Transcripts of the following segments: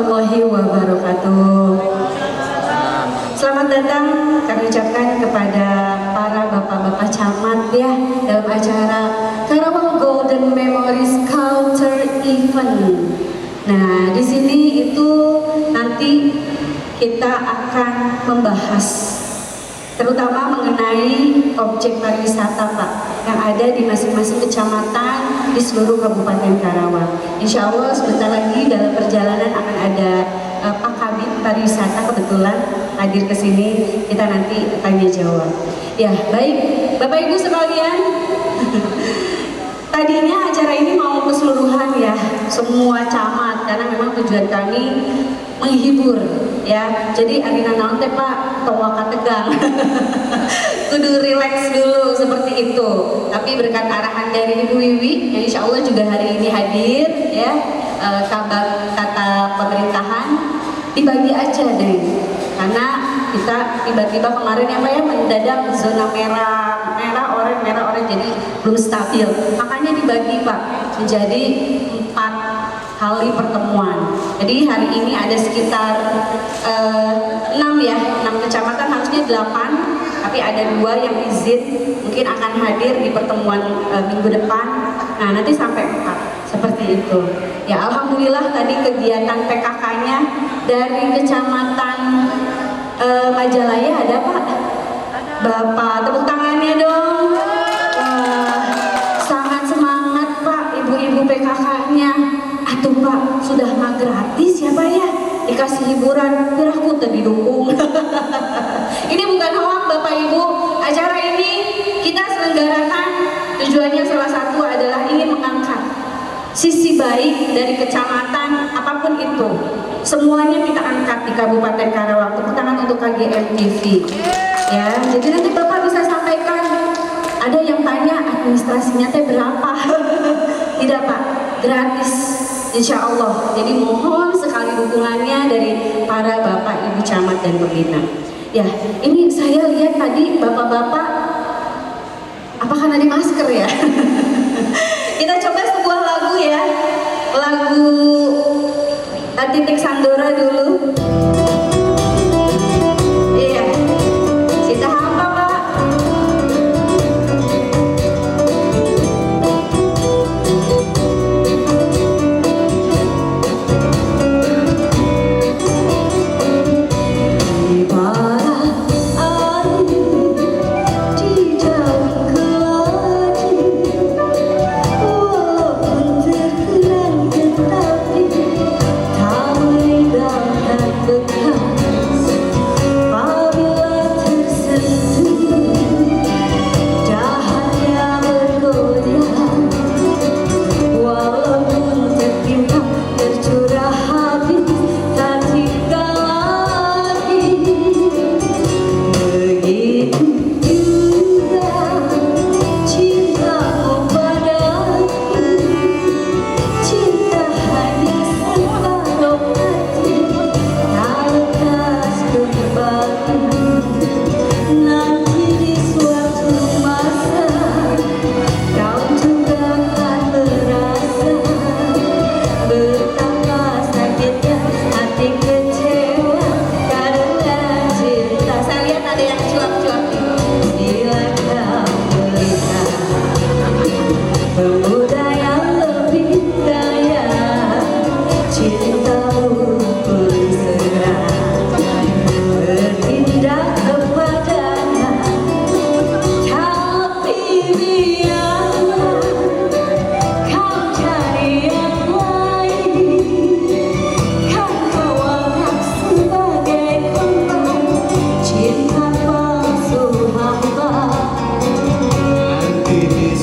warahmatullahi wabarakatuh. Selamat datang kami ucapkan kepada para bapak-bapak camat ya dalam acara Karawang Golden Memories Culture Event. Nah, di sini itu nanti kita akan membahas terutama mengenai objek pariwisata Pak yang ada di masing-masing kecamatan di seluruh Kabupaten Karawang. Insya Allah sebentar lagi dalam perjalanan akan ada Pak Kabid Pariwisata kebetulan hadir ke sini, kita nanti tanya jawab. Ya baik, Bapak Ibu sekalian, tadinya acara ini mau keseluruhan ya, semua camat karena memang tujuan kami menghibur ya. Jadi Arina naon teh Pak, tong waka tegang. Kudu relax dulu seperti itu. Tapi berkat arahan dari Ibu Wiwi yang insya Allah juga hari ini hadir ya, kabar kata pemerintahan dibagi aja deh. Karena kita tiba-tiba kemarin ya Pak ya mendadak zona merah, merah orange jadi belum stabil. Makanya dibagi Pak menjadi 4 kali pertemuan. Jadi hari ini ada sekitar 6 ya, 6 kecamatan, harusnya 8, tapi ada 2 yang izin mungkin akan hadir di pertemuan minggu depan. Nah nanti sampai 4 seperti itu. Ya alhamdulillah tadi kegiatan PKK-nya dari kecamatan Majalaya ada Pak. Bapak tepuk tangannya dong. Sangat semangat Pak ibu-ibu PKK-nya. Atuh Pak, sudah mah gratis ya Pak ya, dikasih hiburan, aku tadi dukung. Ini bukan hoax Bapak Ibu, acara ini kita selenggarakan tujuannya salah satu adalah ingin mengangkat sisi baik dari kecamatan apapun itu. Semuanya kita angkat di Kabupaten Karawang. Tepuk tangan untuk KGM TV. Ya, jadi nanti Bapak bisa sampaikan. Ada yang tanya administrasinya teh berapa? Tidak Pak, gratis. Insya Allah. Jadi mohon sekali dukungannya dari para bapak, ibu camat dan pembina. Ya, ini saya lihat tadi bapak-bapak, apakah ada masker ya? Kita coba sebuah lagu ya, lagu Titik Sandora dulu. Iya, Cinta apa Pak?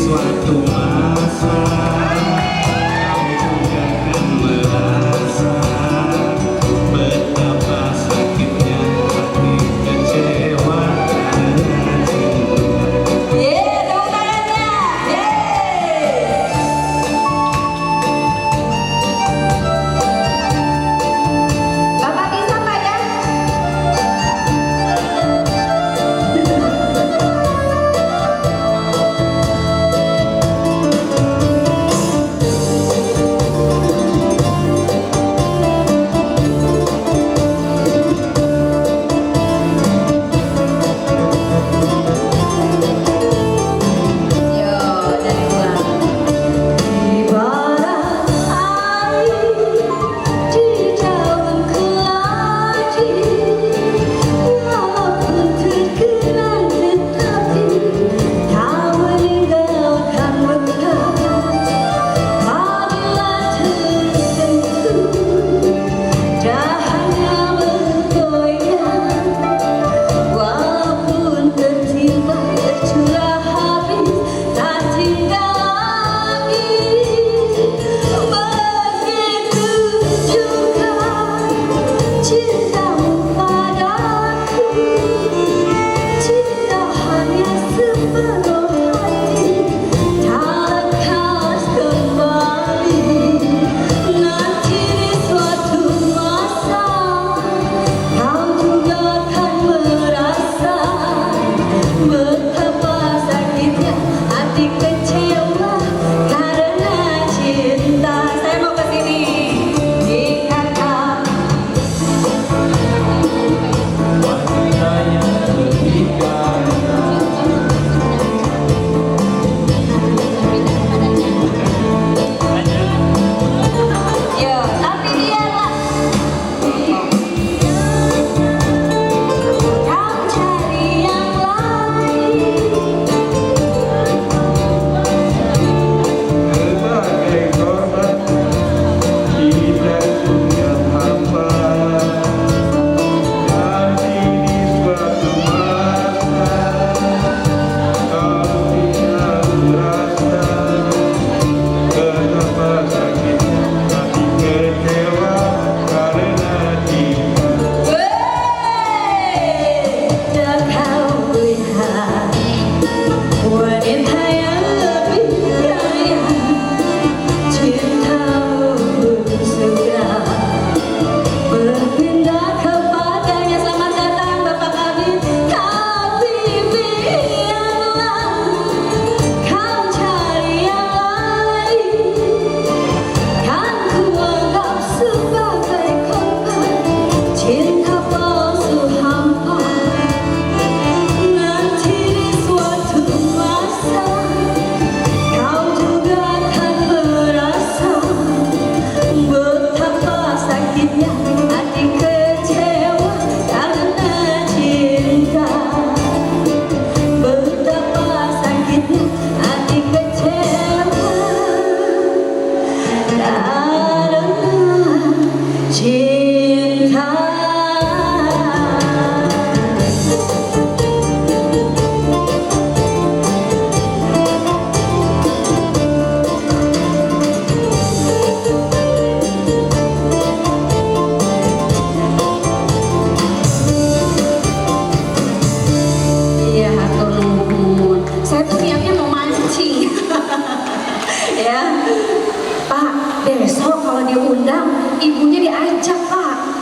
Suatu masa kau juga akan merasa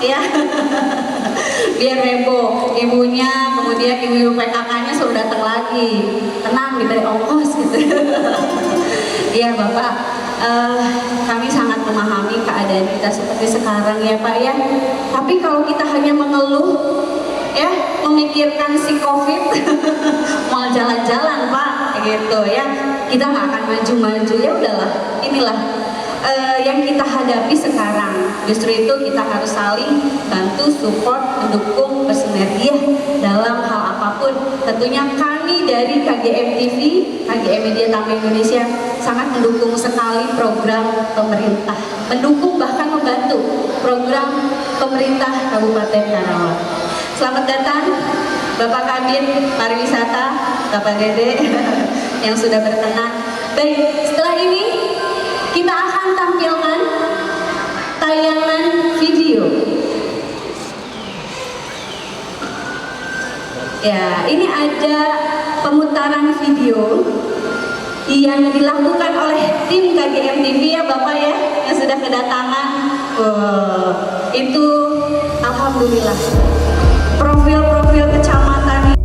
ya. Biar heboh, ibunya, kemudian ibu-ibu PKK-nya suruh datang lagi. Tenang, diberi ongkos gitu. Iya Bapak, kami sangat memahami keadaan kita seperti sekarang ya Pak ya. Tapi kalau kita hanya mengeluh, ya memikirkan si COVID, mau jalan-jalan Pak, gitu ya, kita nggak akan maju-maju. Ya udahlah, inilah yang kita hadapi sekarang. Justru itu kita harus saling bantu, support, mendukung, bersinergi dalam hal apapun. Tentunya kami dari KGM TV, KGM Media Tama Indonesia sangat mendukung sekali program pemerintah, mendukung bahkan membantu program pemerintah Kabupaten Karawang. Selamat datang Bapak Kabid Pariwisata, Bapak Dede yang sudah berkenan. Baik, setelah ini kita akan tampilkan tayangan video. Ya, ini ada pemutaran video yang dilakukan oleh tim KGM TV ya Bapak ya, yang sudah kedatangan. Itu alhamdulillah profil-profil kecamatan.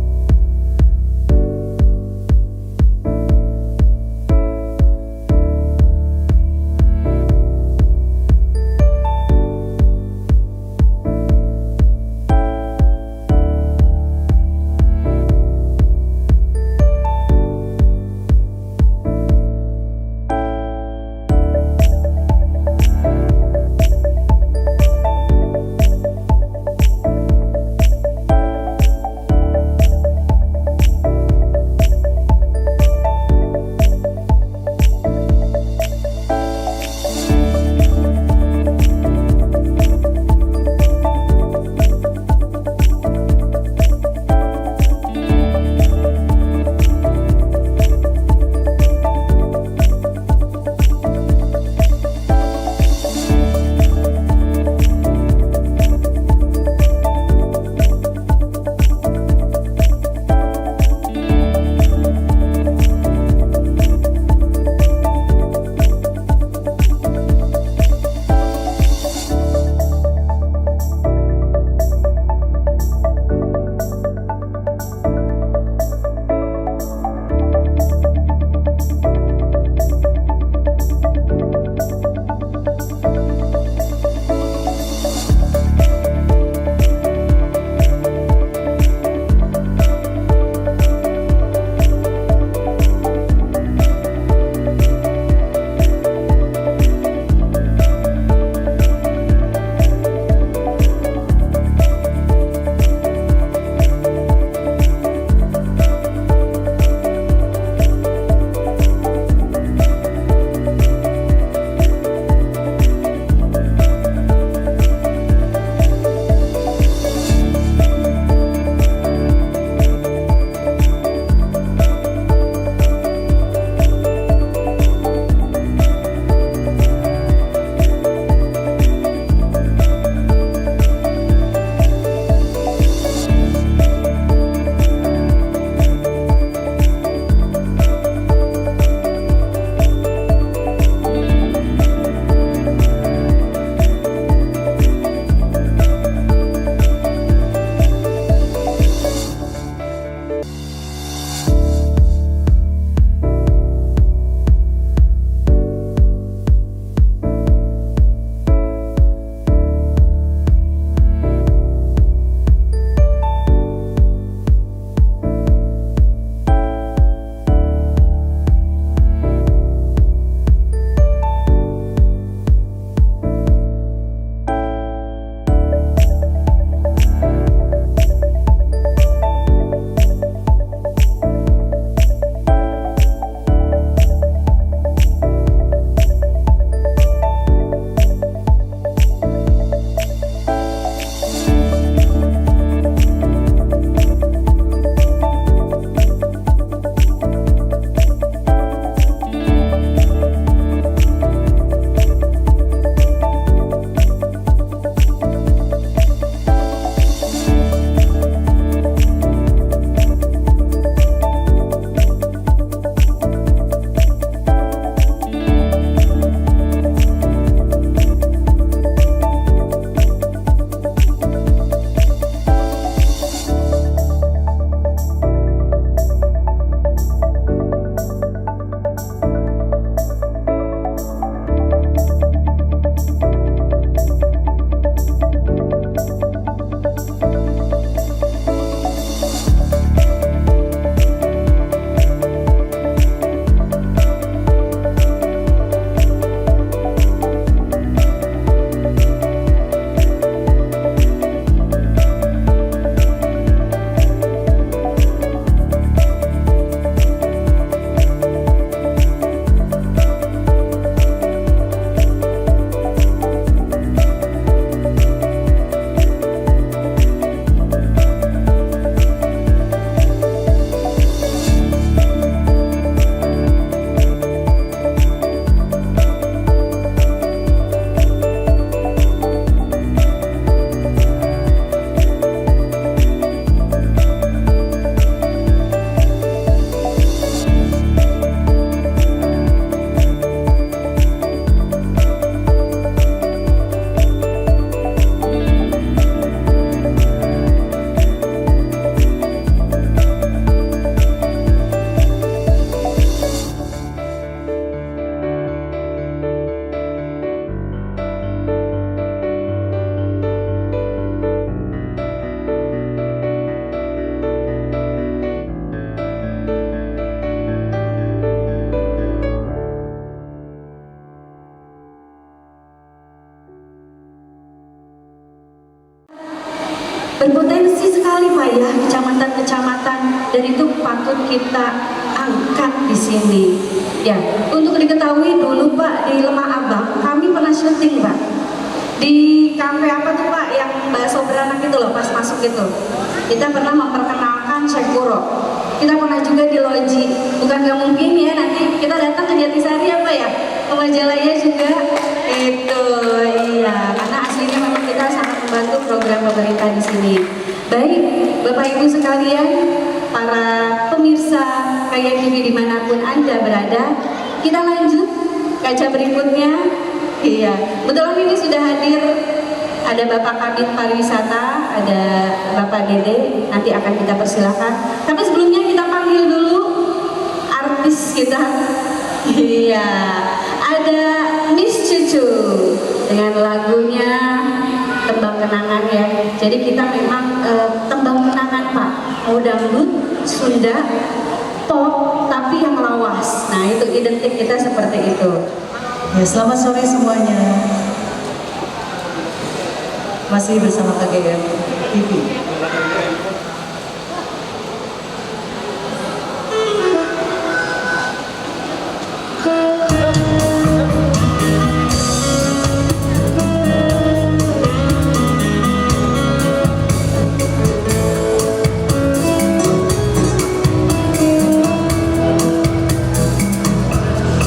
Berpotensi sekali Pak ya, kecamatan-kecamatan, dan itu patut kita angkat di sini. Ya, untuk diketahui dulu Pak, di Lemah Abang kami pernah syuting Pak. Di kafe apa tuh Pak yang bakso beranak itu loh, pas masuk itu. Kita pernah memperkenalkan Syekh Kuro. Kita pernah juga di Loji. Bukan gak mungkin ya nanti kita datang ke Jatisari apa ya? Ke Majalaya juga. Itu iya, karena aslinya memang kita sangat membantu program pemerintah di sini. Baik, Bapak Ibu sekalian, para pemirsa Kayak TV dimanapun Anda berada, kita lanjut kaca berikutnya. Iya, betulan ini sudah hadir, ada Bapak Kabid Pariwisata, ada Bapak Dede, nanti akan kita persilahkan. Tapi sebelumnya kita panggil dulu artis kita. Iya, ada Miss Cucu dengan lagunya Tembang Kenangan ya. Jadi kita memang tembang kenangan Pak, mau dangdut, Sunda, pop, tapi yang lawas. Nah itu identik kita seperti itu. Ya, selamat sore semuanya. Masih bersama KGM TV.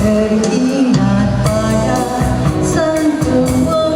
Teringat pada sentuhan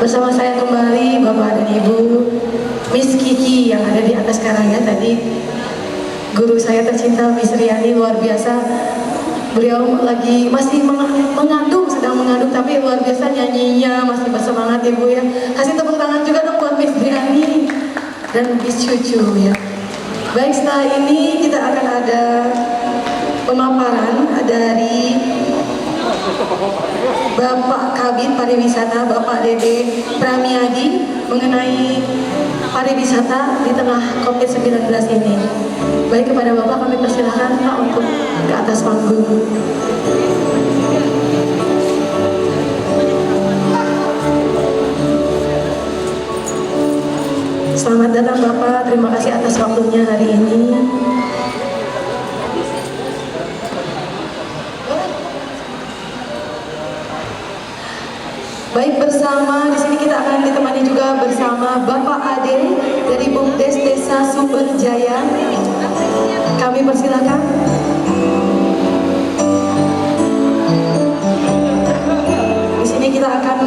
Bersama saya kembali Bapak dan Ibu, Miss Kiki yang ada di atas sekarang ya. Tadi guru saya tercinta Miss Riani luar biasa. Beliau lagi masih mengandung, sedang mengandung, tapi luar biasa nyanyinya, masih bersemangat Ibu ya. Kasih tepuk tangan juga dong buat Miss Riani dan Miss Cucu ya. Baik, setelah ini kita akan ada pemaparan dari Bapak Kabid Pariwisata, Bapak Dede Pramiadi, mengenai pariwisata di tengah COVID-19 ini. Baik, kepada Bapak kami persilahkan Pak untuk ke atas panggung. Selamat datang Bapak, terima kasih atas waktunya hari ini. Baik, bersama di sini kita akan ditemani juga bersama Bapak Ade dari BUMDes Desa Sumberjaya. Kami persilakan. Di sini kita akan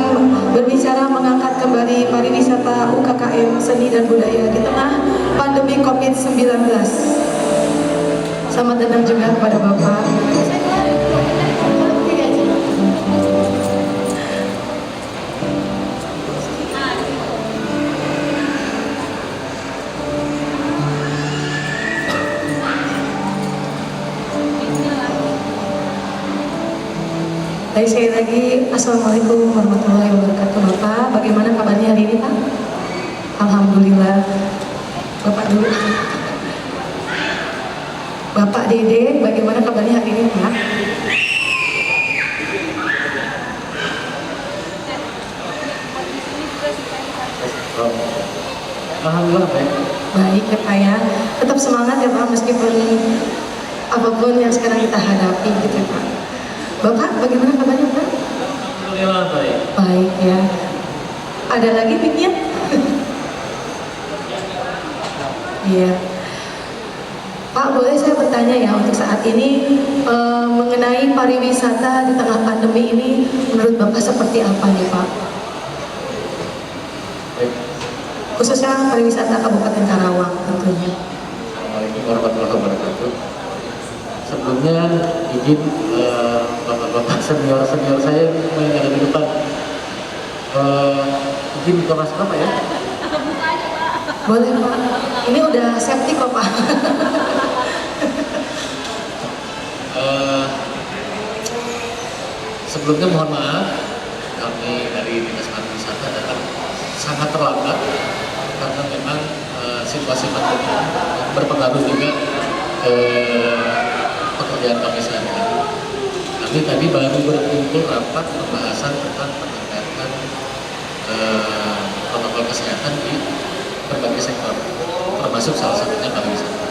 berbicara mengangkat kembali pariwisata UKKM seni dan budaya di tengah pandemi COVID-19. Selamat datang juga kepada Bapak. Baik, sekali lagi Assalamualaikum warahmatullahi wabarakatuh Bapak. Bagaimana kabarnya hari ini Pak? Alhamdulillah. Bapak dulu. Bapak Dede, bagaimana kabarnya hari ini Pak? Alhamdulillah baik. Baik ya Pak ya. Tetap semangat ya Pak meskipun apapun yang sekarang kita hadapi gitu Pak. Bapak, bagaimana kabarnya Pak? Alhamdulillah baik. Baik ya. Ada lagi pikir? Iya. Pak, boleh saya bertanya ya untuk saat ini mengenai pariwisata di tengah pandemi ini, menurut Bapak seperti apa nih Pak? Baik. Khususnya pariwisata Kabupaten Karawang tentunya. Assalamualaikum warahmatullahi wabarakatuh. Sebelumnya izin bapak-bapak senior saya yang ada di depan. Izin buka masker Pak ya? Boleh Pak. Ini udah safety kok Pak. Sebelumnya mohon maaf, kami dari Dinas Pariwisata datang sangat terlambat karena memang situasi pandemi berpengaruh juga ke pekerjaan kami sehari-hari. Kami tadi baru berkumpul rapat pembahasan tentang penegakan protokol kesehatan di berbagai sektor, termasuk salah satunya pariwisata.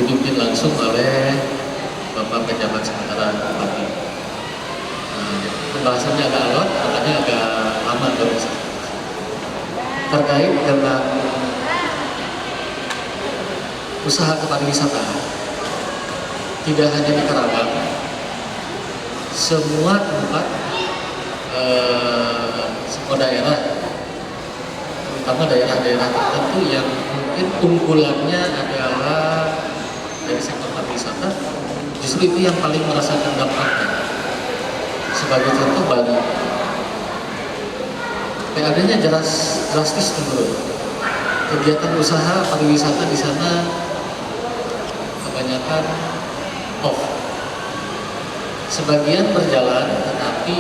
Dipimpin langsung oleh Bapak Pejabat Sementara Bupati. Pembahasannya agak alot, makanya agak lama terkait dengan usaha kepariwisata. Tidak hanya di Karawang, semua tempat, semua daerah, terutama daerah-daerah tertentu yang mungkin unggulannya adalah dari sektor pariwisata, justru itu yang paling merasakan dampaknya. Sebagai contoh Bali, PAD-nya drastis menurun. Kegiatan usaha pariwisata di sana kebanyakan off. Sebagian berjalan, tetapi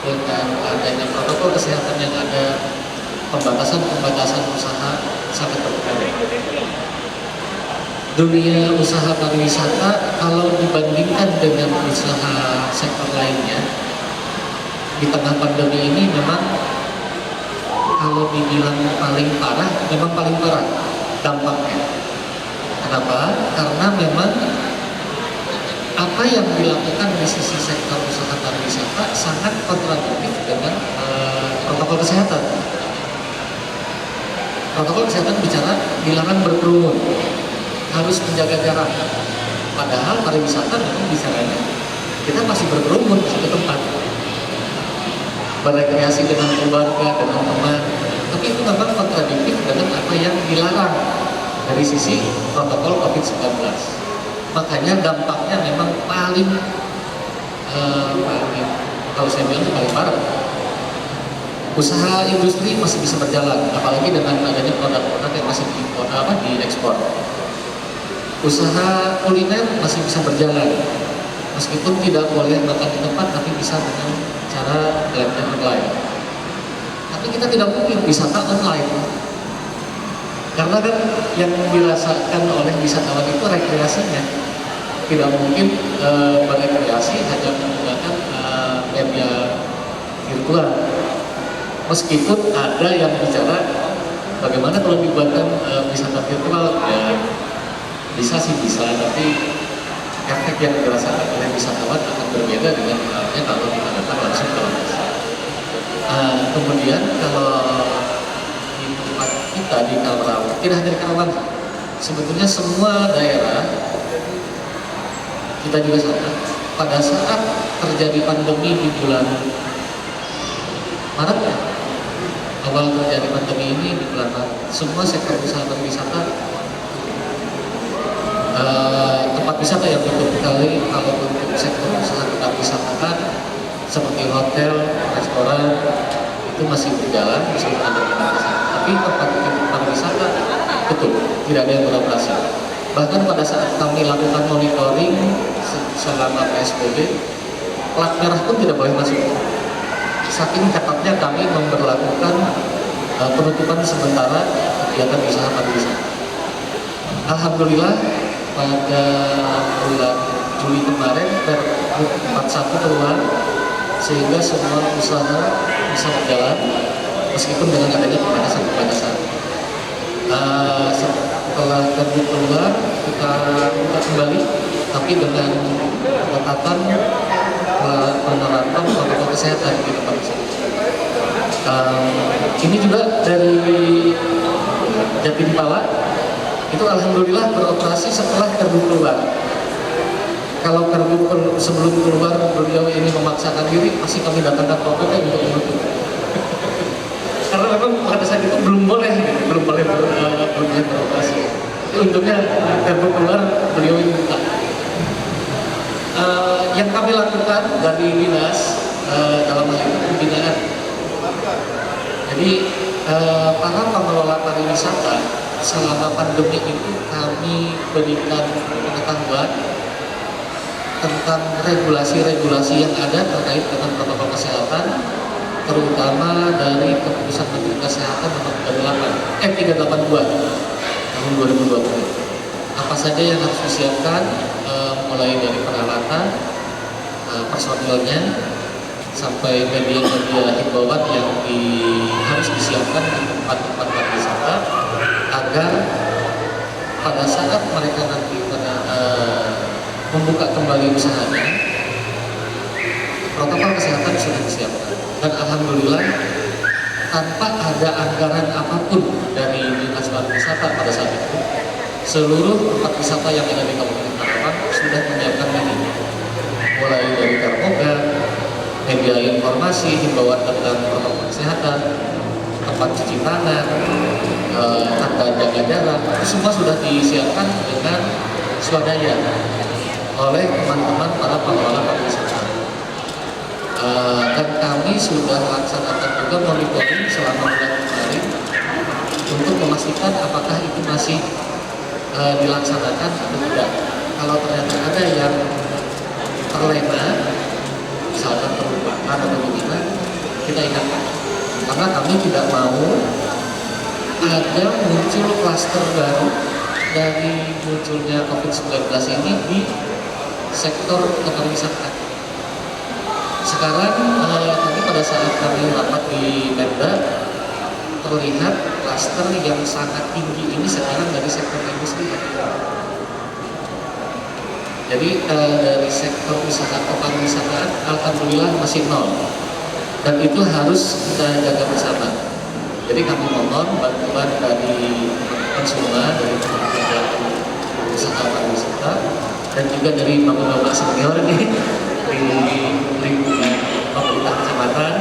dengan adanya protokol kesehatan yang ada, pembatasan usaha sangat berpengaruh. Dunia usaha pariwisata kalau dibandingkan dengan usaha sektor lainnya di tengah pandemi ini memang kalau dibilang paling parah, memang paling parah dampaknya. Kenapa? Karena memang apa yang dilakukan di sisi sektor usaha pariwisata sangat kontradiktif dengan protokol kesehatan. Protokol kesehatan bicara dilarang berkerumun, harus menjaga jarak. Padahal pariwisata memang bicaranya kita masih berkerumun di satu tempat. berekreasi dengan keluarga, dengan teman. Tapi itu memang kontradiktif dengan apa yang dilarang dari sisi protokol COVID-19. Makanya dampaknya memang paling kalau saya bilang paling parah. Usaha industri masih bisa berjalan, apalagi dengan adanya produk-produk yang masih diekspor. Usaha kuliner masih bisa berjalan, meskipun tidak boleh makan di tempat, tapi bisa dengan cara belanja online. Tapi kita tidak mungkin wisata online, karena kan yang dirasakan oleh wisatawan itu rekreasinya. Tidak mungkin berekreasi hanya menggunakan media virtual. Meskipun ada yang bicara bagaimana kalau dibuatkan wisata virtual, ya bisa sih bisa, tapi efek yang dirasakan oleh wisatawan akan berbeda dengan halnya kalau kita datang langsung ke lokasi. Kemudian kalau di tempat kita di Karawang, tidak hanya di Karawang, sebetulnya semua daerah kita juga sama. Pada saat terjadi pandemi di bulan Maret, awal terjadi pandemi ini di bulan Maret, semua sektor usaha pariwisata, tempat wisata yang tutup kali, kalau untuk sektor usaha tempat wisata seperti hotel, restoran itu masih berjalan, masih ada pembatasan. Tapi tempat pariwisata tutup, tidak ada yang beroperasi. Bahkan pada saat kami lakukan monitoring selama PSBB, plat merah pun tidak boleh masuk. Saking ketatnya kami memberlakukan penutupan sementara kegiatan usaha pariwisata. Alhamdulillah pada bulan Juli kemarin Pergub 41 keluar sehingga semua usaha bisa berjalan meskipun dengan adanya pembatasan-pembatasan. Setelah Pergub keluar kita buka kembali, tapi dengan pengetatan penerapan protokol kesehatan di tempat wisata. Ini juga dari Jatinipala itu alhamdulillah beroperasi setelah Pergub keluar. Kalau Pergub sebelum keluar beliau ini memaksakan diri, masih kami datangkan protokol untuk menutup. Karena memang pada saat itu belum boleh beroperasi. Untungnya Pergub keluar, beliau ini buka. Yang kami lakukan dari dinas dalam hal ini pembinaan. Jadi para pengelola pariwisata selama pandemi itu kami berikan pengetahuan tentang regulasi-regulasi yang ada terkait dengan protokol kesehatan, terutama dari keputusan Menteri Kesehatan nomor 382 tahun 2020. Apa saja yang harus disiapkan, mulai dari peralatan, personilnya, sampai media-media himbauan yang harus disiapkan di tempat-tempat wisata agar pada saat mereka nanti membuka kembali usahanya, protokol kesehatan sudah disiapkan. Dan alhamdulillah tanpa ada anggaran apapun dari Dinas Pariwisata pada saat itu, seluruh tempat wisata yang ada di Kabupaten Karawang sudah menyiapkan ini, mulai dari termogan, media informasi, himbauan tentang protokol kesehatan, tempat cuci tangan, tanda jaga jarak, itu semua sudah disiapkan dengan swadaya oleh teman-teman para pengelola pariwisata. Dan kami sudah laksanakan juga monitoring selama bulan kemarin untuk memastikan apakah itu masih dilaksanakan atau tidak. Kalau ternyata ada yang terlena, misalkan terlupakan atau bagaimana, kita ingatkan. Karena kami tidak mau ada muncul klaster baru dari munculnya COVID-19 ini di sektor pariwisata. Sekarang tadi pada saat kami rapat di Pemda, terlihat klaster yang sangat tinggi ini sekarang dari sektor industri. Jadi dari sektor usaha kepariwisataan alhamdulillah masih nol, dan itu harus kita jaga bersama. Jadi kami mohon bantuan dari semua, dari Kementerian Usaha Pariwisata dan juga dari bapak-bapak senior di pemerintah kecamatan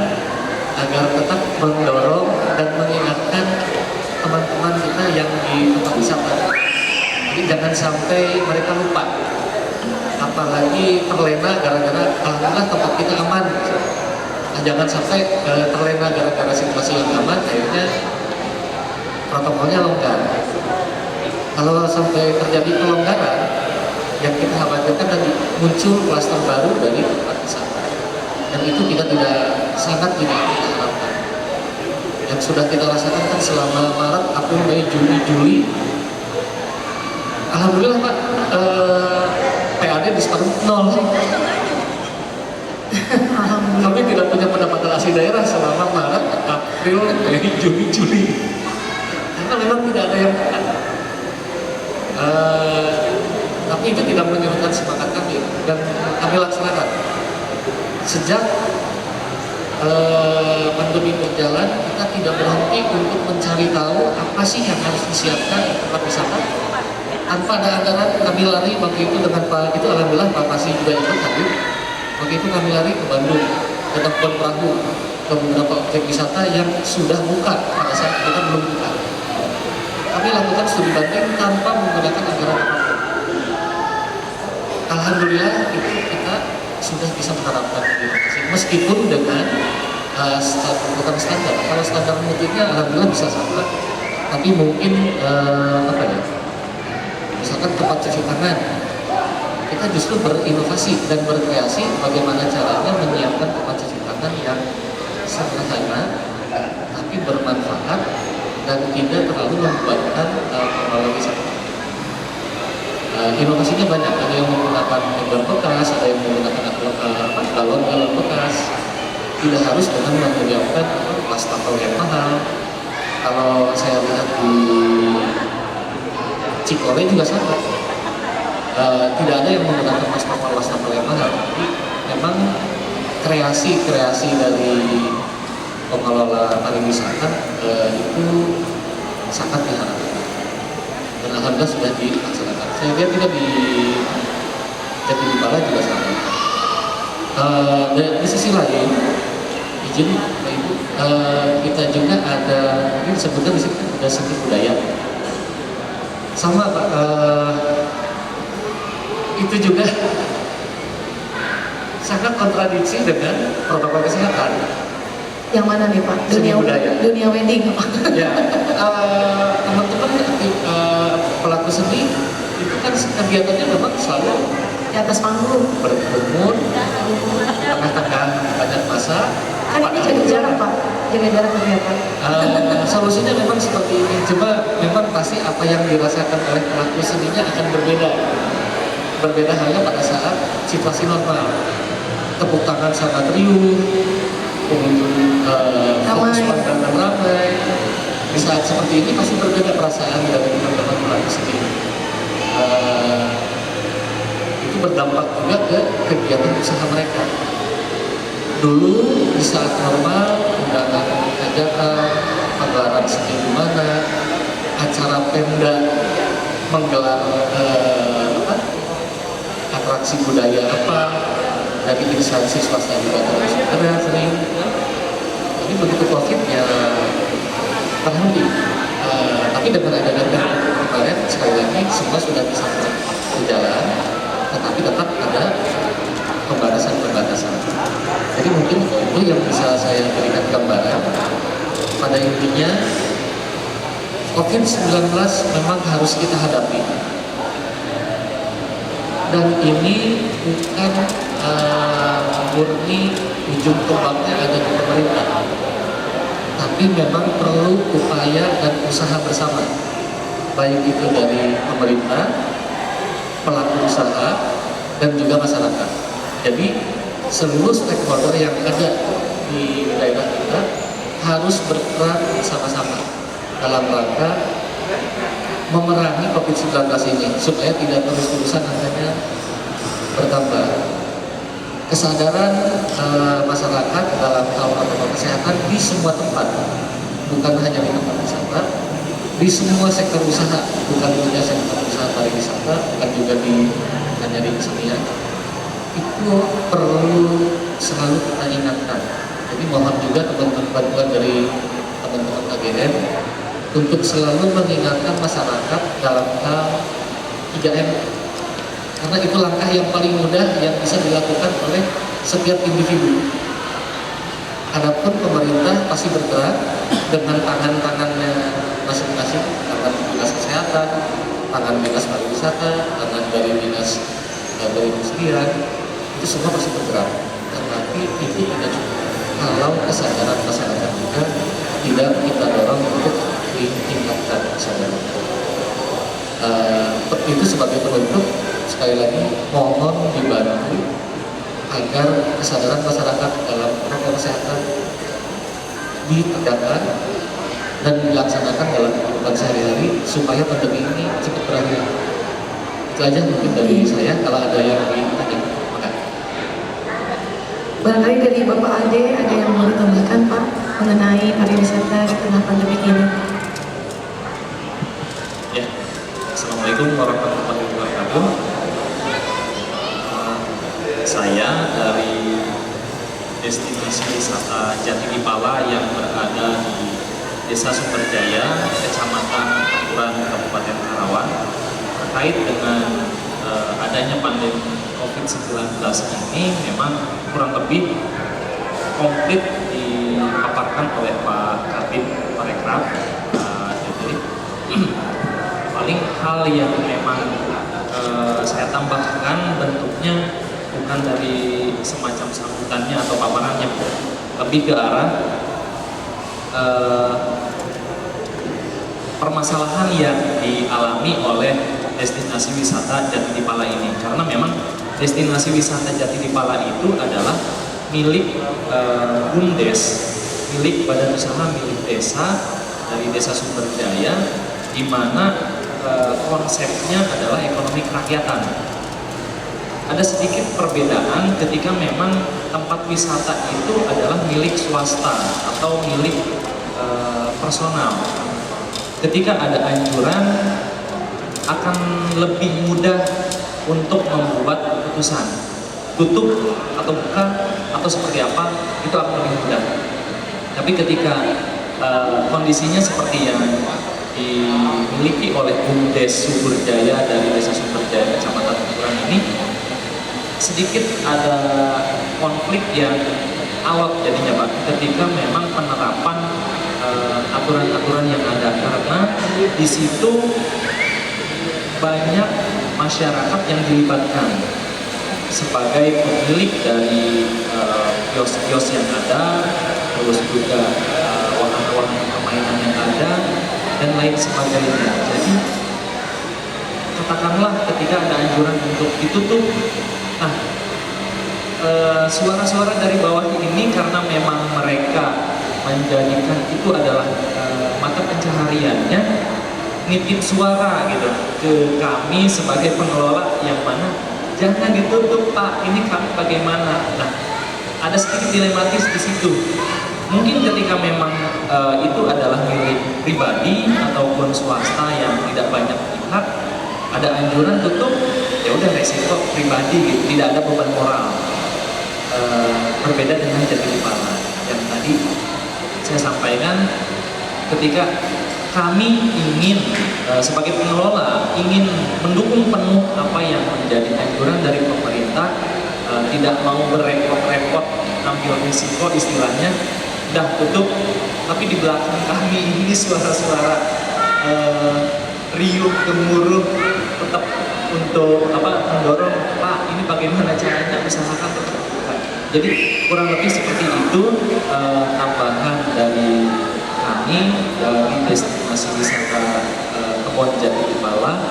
agar tetap mendorong dan mengingatkan teman-teman kita yang di tempat wisata. Jadi jangan sampai mereka lupa. Apalagi terlena gara-gara alhamdulillah tempat kita aman. Nah, jangan sampai terlena gara-gara situasi yang aman, akhirnya protokolnya longgar. Kalau sampai terjadi kelonggaran, yang kita khawatirkan tadi muncul klaster baru dari tempat wisata. Dan itu kita sangat tidak kita harapkan. Yang sudah kita rasakan kan selama Maret, April, Mei, Juni, Juli. Alhamdulillah Pak, PAD di Semarang 0. Kami tidak punya pendapatan asli daerah selama Maret, April, Mei, Juni, Juli. Karena memang tidak ada yang bukan. Tapi itu tidak menyurutkan semangat kami dan kami laksanakan. Sejak pandemi berjalan, kita tidak berhenti untuk mencari tahu apa sih yang harus disiapkan di tempat wisata. Tanpa ada anggaran, kami lari waktu itu dengan Pak, itu alhamdulillah Pak Pasi juga ikut hadir. Waktu itu kami lari ke Bandung, ke Kebun Perahu, ke beberapa objek wisata yang sudah buka pada saat kita belum buka. Kami lakukan studi banding tanpa menggunakan anggaran apapun. Alhamdulillah itu kita sudah bisa menerapkan inovasi meskipun dengan bukan standar. Kalau standar mutunya alhamdulillah bisa sama, tapi mungkin apa ya? Misalkan tempat cuci tangan, kita justru berinovasi dan berkreasi bagaimana caranya menyiapkan tempat cuci tangan yang sederhana tapi bermanfaat dan tidak terlalu membebankan pengelola wisata. Inovasinya banyak, ada yang menggunakan ember bekas, ada yang menggunakan galon-galon bekas. Tidak harus dengan menyediakan wastafel yang mahal. Kalau saya lihat di Cikole juga sama. Tidak ada yang menggunakan wastafel yang mahal, tapi memang kreasi dari pengelola pariwisata itu sangat diharapkan. Dan alhamdulillah sudah dilaksanakan. Saya lihat juga di Jatibala juga sama. Dan di sisi lain, izin Pak Ibu, kita juga ada, ini disebutkan di sini ada seni budaya. Sama Pak, itu juga sangat kontradiksi dengan protokol kesehatan. Yang mana nih Pak? Seni budaya. Dunia wedding Pak? Ya, teman-teman pelaku seni itu kan kegiatannya memang selalu Di atas panggung. berkerumun, tengah-tengah banyak masa. Kan ini jaga jarak Pak, jaga jarak kegiatan. Solusinya memang seperti ini. Coba memang pasti apa yang dirasakan oleh pelaku seninya akan berbeda. Berbeda halnya pada saat situasi normal. Tepuk tangan sangat riuh, pengunjung fokus pandangan ramai. Di saat seperti ini pasti berbeda perasaan dari teman-teman pelaku seni. Itu berdampak juga ke kegiatan usaha mereka. Dulu di saat normal, undangan hajatan, pagelaran seni di mana, acara Pemda menggelar atraksi budaya apa, dari instansi swasta juga terus ada sering. Tapi begitu COVID ya terhenti. Tapi dengan adanya kemarin sekali lagi semua sudah bisa berjalan, tetapi tetap ada pembatasan. Jadi mungkin itu yang bisa saya berikan gambaran. Pada intinya COVID-19 memang harus kita hadapi. Dan ini bukan murni ujung tombaknya ada di pemerintah. Tapi memang perlu upaya dan usaha bersama. Baik itu dari pemerintah, pelaku usaha, dan juga masyarakat. Jadi seluruh stakeholder yang ada di daerah kita harus berperan sama-sama dalam rangka memerangi COVID-19 ini supaya tidak terus-terusan angkanya bertambah. Kesadaran masyarakat dalam hal protokol kesehatan di semua tempat, bukan hanya di tempat wisata, di semua sektor usaha, bukan hanya sektor usaha pariwisata, bukan juga hanya di kesenian. Itu perlu selalu kita ingatkan Jadi mohon juga teman-teman bantuan dari teman-teman KGN untuk selalu mengingatkan masyarakat dalam hal 3M, karena itu langkah yang paling mudah yang bisa dilakukan oleh setiap individu. Adapun pemerintah pasti bergerak dengan tangan-tangannya masing-masing, tangan dinas kesehatan, tangan dinas pariwisata, tangan dari dinas perindustrian, itu semua pasti bergerak. Tetapi itu tidak cukup kalau kesadaran masyarakat juga tidak kita dorong untuk ditingkatkan kesadaran. Itu sebagai penutup, sekali lagi mohon dibantu agar kesadaran masyarakat dalam protokol kesehatan ditegakkan dan dilaksanakan dalam kehidupan sehari-hari supaya pandemi ini cepat berakhir. Itu aja mungkin dari saya. Kalau ada yang ingin tanya, makasih. Barangkali dari Bapak Ade ada yang mau ditambahkan Pak mengenai pariwisata di tengah pandemi ini. Ya, Assalamualaikum warahmatullahi wabarakatuh. Saya dari destinasi wisata Jatidipala yang berada di Desa Sumberjaya, Kecamatan Aturan, Kabupaten Karawang, terkait dengan adanya pandemi COVID-19 ini memang kurang lebih komplit dipaparkan oleh Pak Kabid Parekraf. Jadi paling hal yang memang saya tambahkan bentuknya bukan dari semacam sambutannya atau paparannya, lebih ke arah permasalahan yang dialami oleh destinasi wisata Jatidipala ini. Karena memang destinasi wisata Jatidipala itu adalah milik BUMDes, milik badan usaha milik desa dari Desa Sumberjaya, di mana konsepnya adalah ekonomi kerakyatan. Ada sedikit perbedaan ketika memang tempat wisata itu adalah milik swasta atau milik personal. Ketika ada anjuran, akan lebih mudah untuk membuat keputusan tutup atau buka atau seperti apa, itu akan lebih mudah. Tapi ketika kondisinya seperti yang dimiliki oleh BUMDes Sumberjaya dari Desa Sumberjaya Kecamatan Aturan ini, sedikit ada konflik yang alot jadinya Pak, ketika memang penerapan aturan-aturan yang ada, karena di situ banyak masyarakat yang dilibatkan sebagai pemilik dari kios-kios yang ada, terus juga wahana-wahana permainan yang ada dan lain sebagainya. Jadi katakanlah ketika ada anjuran untuk ditutup, nah suara-suara dari bawah ini karena memang mereka menjadikan itu adalah mata pencahariannya, nitip suara gitu ke kami sebagai pengelola, yang mana jangan ditutup Pak, ini kami bagaimana. Nah, ada sedikit dilematis di situ. Mungkin ketika memang itu adalah milik pribadi ataupun swasta yang tidak banyak pihak, ada anjuran tutup, ya udah resiko pribadi gitu, tidak ada beban moral. Berbeda dengan Jatidipala yang tadi saya sampaikan, ketika kami ingin sebagai pengelola ingin mendukung penuh apa yang menjadi anjuran dari pemerintah, tidak mau berrepot-repot ambil risiko istilahnya, udah tutup, tapi di belakang kami ini suara-suara riuh gemuruh tetap untuk mendorong, Pak ini bagaimana caranya usahakan tetap buka. Jadi kurang lebih seperti itu tambahan dari kami dari destinasi wisata Kebon Jatidipala,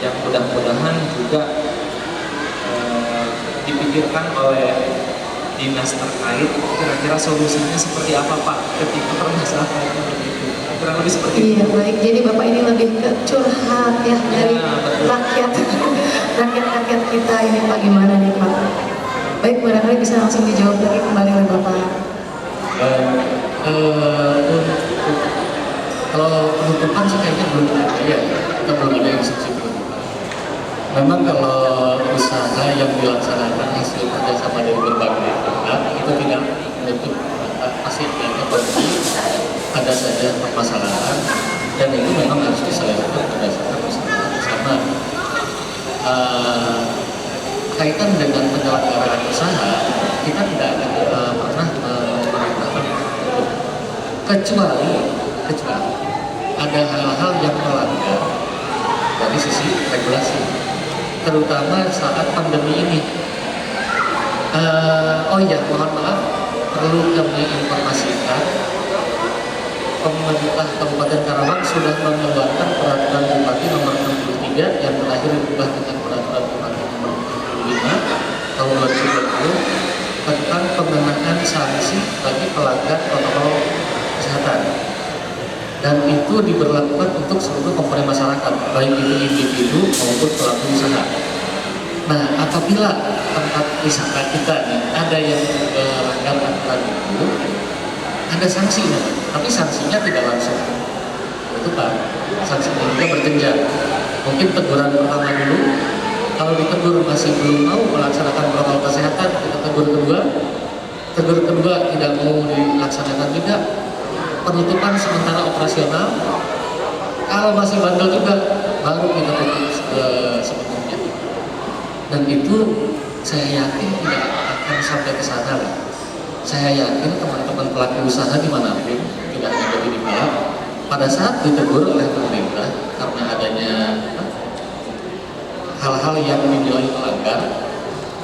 yang mudah-mudahan juga dipikirkan oleh dinas terkait kira-kira solusinya seperti apa Pak ketika permasalahan itu, kurang lebih seperti itu. Iya baik, jadi Bapak ini lebih ke curhat ya dari rakyat rakyat kita ini Pak, gimana nih Pak? Baik, barangkali bisa langsung dijawab lagi kembali oleh Bapak. Kalau penutupan sih kayaknya belum ada ya, kita belum ada instruksi penutupan. Memang kalau usaha yang dilaksanakan hasil kerjasama dari berbagai pihak itu tidak menutup mata, pasti ada saja permasalahan, dan itu memang harus diselesaikan berdasarkan kesepakatan bersama. Kaitan dengan penyelenggaraan usaha, kita tidak akan pernah memerintahkan kecuali ada hal-hal yang melanggar dari sisi regulasi, terutama saat pandemi ini. Oh iya, mohon maaf, perlu kami informasikan, pemerintah Kabupaten Karawang sudah mengeluarkan peraturan Bupati nomor 63 yang terakhir diubah dengan peraturan Bupati nomor 65 tahun 2020 tentang pengenaan sanksi bagi pelanggar protokol kesehatan. Dan itu diberlakukan untuk seluruh komponen masyarakat, baik itu individu maupun pelaku usaha. Nah, apabila tempat wisata kita nih ada yang melanggar aturan itu, ada sanksinya, tapi sanksinya tidak langsung penutupan, sanksinya juga berjenjang. Mungkin teguran pertama dulu, kalau ditegur masih belum mau melaksanakan protokol kesehatan, kita tegur kedua tidak mau dilaksanakan juga, penutupan sementara operasional. Kalau masih bandel juga, baru kita tutup sepenuhnya. Dan itu saya yakin tidak akan sampai ke sana lah. Saya yakin teman-teman pelaku usaha dimanapun, tidak hanya di Malang, pada saat ditegur oleh pemerintah karena adanya hal-hal yang dinilai melanggar,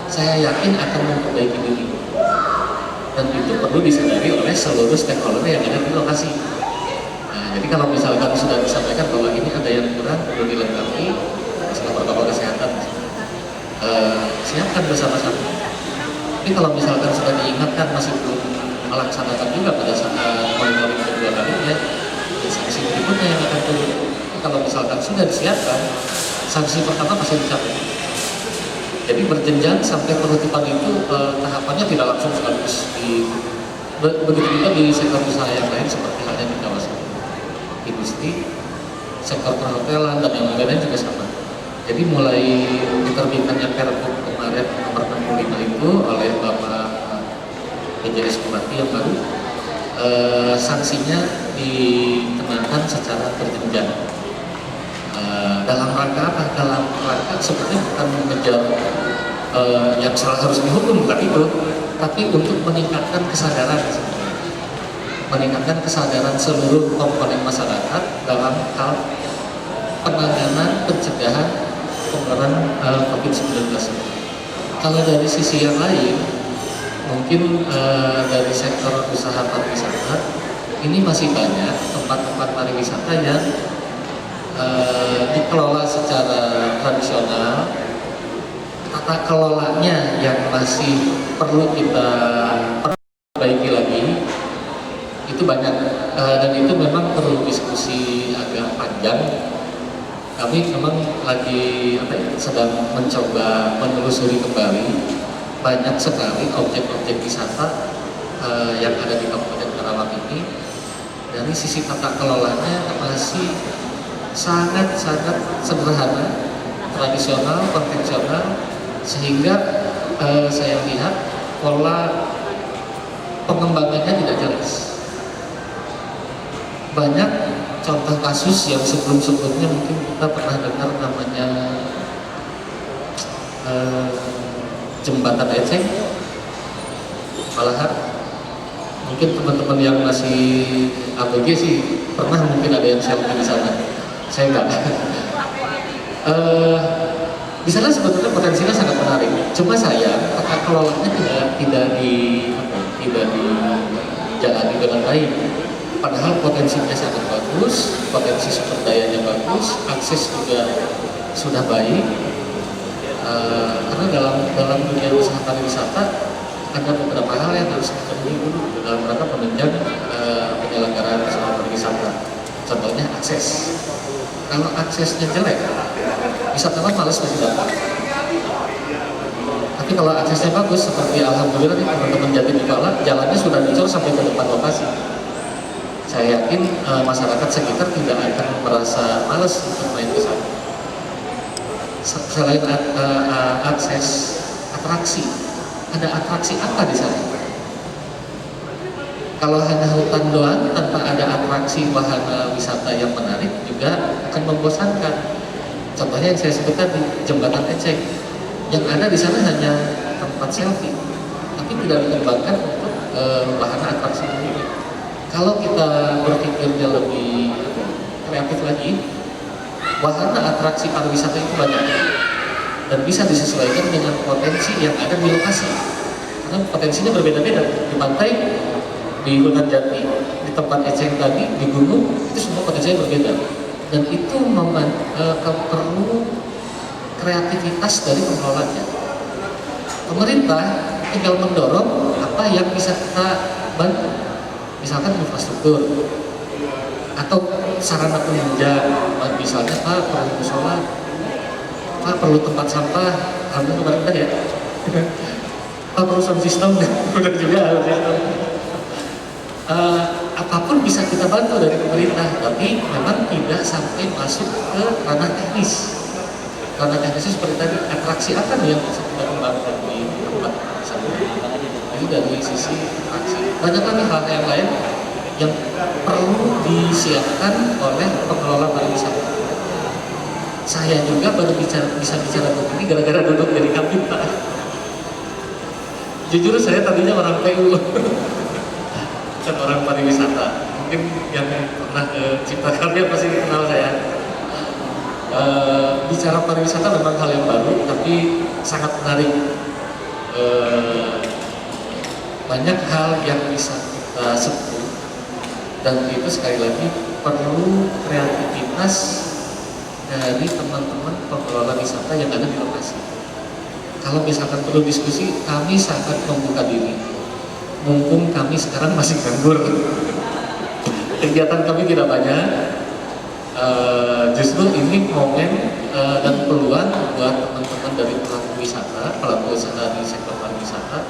saya yakin akan memperbaiki diri. Dan itu perlu disadari oleh seluruh stakeholder yang ada di lokasi. Nah, jadi kalau misalkan sudah disampaikan bahwa ini ada yang kurang, perlu dilengkapi masalah protokol kesehatan, siapkan bersama-sama. Tapi kalau misalkan sudah diingatkan masih belum melaksanakan juga pada saat monitoring kedua kalinya, ya sanksi berikutnya yang akan turun. Kalau misalkan sudah disiapkan, sanksi pertama pasti dicapai. Jadi berjenjang sampai penutupan itu tahapannya tidak langsung sekaligus. Begitu juga di sektor usaha yang lain seperti halnya di kawasan industri, sektor perhotelan dan yang lain juga sama. Jadi mulai diterbitkannya Pergub kemarin nomor 65 itu oleh Bapak PJS Bupati yang baru, sanksinya dikenakan secara berjenjang. Dalam rangka apa? Dalam rangka sebetulnya bukan mengejar yang salah harus dihukum, bukan itu, tapi untuk meningkatkan kesadaran, meningkatkan kesadaran seluruh komponen masyarakat dalam hal penanganan pencegahan penularan COVID-19. Kalau dari sisi yang lain, mungkin dari sektor usaha pariwisata ini masih banyak tempat-tempat pariwisata yang dikelola secara tradisional, tata kelolanya yang masih perlu kita perbaiki lagi, itu banyak, dan itu memang perlu diskusi agak panjang. Kami memang lagi sedang mencoba menelusuri kembali banyak sekali objek-objek wisata yang ada di Kabupaten Karawang ini. Dari sisi tata kelolanya masih sangat-sangat sederhana, tradisional, konvensional, sehingga saya lihat pola pengembangannya tidak jelas. Banyak contoh kasus yang sebelum-sebelumnya mungkin kita pernah dengar namanya jembatan Eceng, malahan mungkin teman-teman yang masih ABG sih pernah mungkin ada yang selfie di sana. Saya enggak. Di sana sebetulnya potensinya sangat menarik. Cuma saya tata kelolanya tidak dijalani dengan baik. Padahal potensinya sangat bagus, potensi sumber dayanya bagus, akses juga sudah baik. Karena dalam dunia usaha pariwisata ada beberapa hal yang harus dipenuhi dulu dalam rangka penunjang penyelenggaraan usaha pariwisata. Contohnya akses. Kalau aksesnya jelek, wisatawan malas untuk datang. Tapi kalau aksesnya bagus, seperti alhamdulillah nih teman-teman Jatinegara, jalannya sudah dicor sampai ke depan lokasi. Saya yakin masyarakat sekitar tidak akan merasa malas untuk main ke sana. Selain akses, atraksi, ada atraksi apa di sana? Kalau hanya hutan doang tanpa ada atraksi wahana wisata yang menarik juga akan membosankan. Contohnya yang saya sebutkan di Jembatan Eceng, yang ada di sana hanya tempat selfie, tapi tidak dikembangkan untuk wahana atraksi ini. Kalau kita berpikirnya lebih kreatif lagi, wahana atraksi pariwisata itu banyak dan bisa disesuaikan dengan potensi yang ada di lokasi. Karena potensinya berbeda-beda. Di pantai, di hutan jati, di tempat eceng tadi, di gunung, itu semua potensinya berbeda. Dan itu perlu kreativitas dari pengelolanya. Pemerintah tinggal mendorong apa yang bisa kita bantu, misalkan infrastruktur atau sarana penunjang, misalnya Pak perlu musola, Pak perlu tempat sampah, alhamdulillah kemarin ya. Pak perlu sound system, udah juga sound system. Apapun bisa kita bantu dari pemerintah, tapi memang tidak sampai masuk ke ranah teknis. Ranah teknisnya seperti tadi, atraksi apa nih yang bisa kita kembangkan di tempat wisata? Ini dari sisi atraksi. Banyak lagi hal yang lain yang perlu disiapkan oleh pengelola pariwisata. Saya juga baru bisa bicara begini gara-gara duduk jadi kapita. Jujur saya tadinya orang PU. Bukan orang pariwisata. Mungkin yang pernah ke Cipta Karya pasti kenal saya. Bicara pariwisata memang hal yang baru, tapi sangat menarik. Banyak hal yang bisa kita sentuh, dan itu sekali lagi perlu kreativitas dari teman-teman pengelola wisata yang ada di lokasi. Kalau misalkan perlu diskusi, kami sangat membuka diri. Mumpung kami sekarang masih nganggur, kegiatan kami tidak banyak. Justru ini momen dan peluang buat teman-teman dari pelaku usaha di sektor pariwisata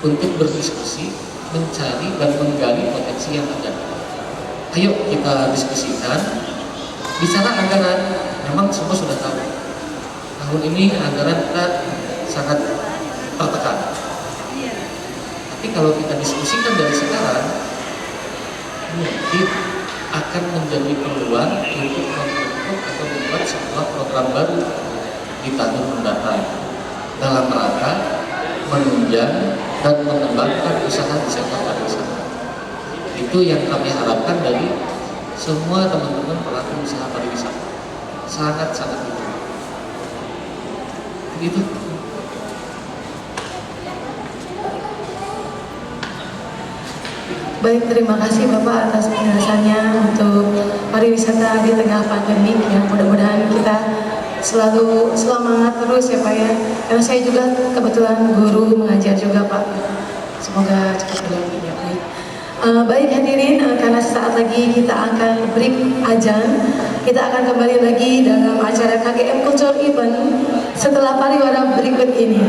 untuk berdiskusi, mencari dan menggali potensi yang ada. Ayo kita diskusikan. Bicara anggaran, memang semua sudah tahu. Tahun ini anggaran kita sangat tertekan. Tapi kalau kita diskusikan dari sekarang, mungkin akan menjadi peluang untuk membentuk atau membuat sebuah program baru di tahun mendatang dalam rangka menunjang dan mengembangkan usaha di sektor pariwisata. Itu yang kami harapkan dari semua teman-teman pelaku usaha pariwisata. Sangat-sangat itu. Begitu. Baik, terima kasih Bapak atas penjelasannya untuk pariwisata di tengah pandemi. Ya, mudah-mudahan kita selalu semangat terus ya Pak ya. Karena saya juga kebetulan guru mengajar juga Pak. Semoga cepat berlalu ya baik. Baik hadirin, karena sesaat lagi kita akan break azan. Kita akan kembali lagi dalam acara KGM Cultural Event setelah pariwara berikut ini.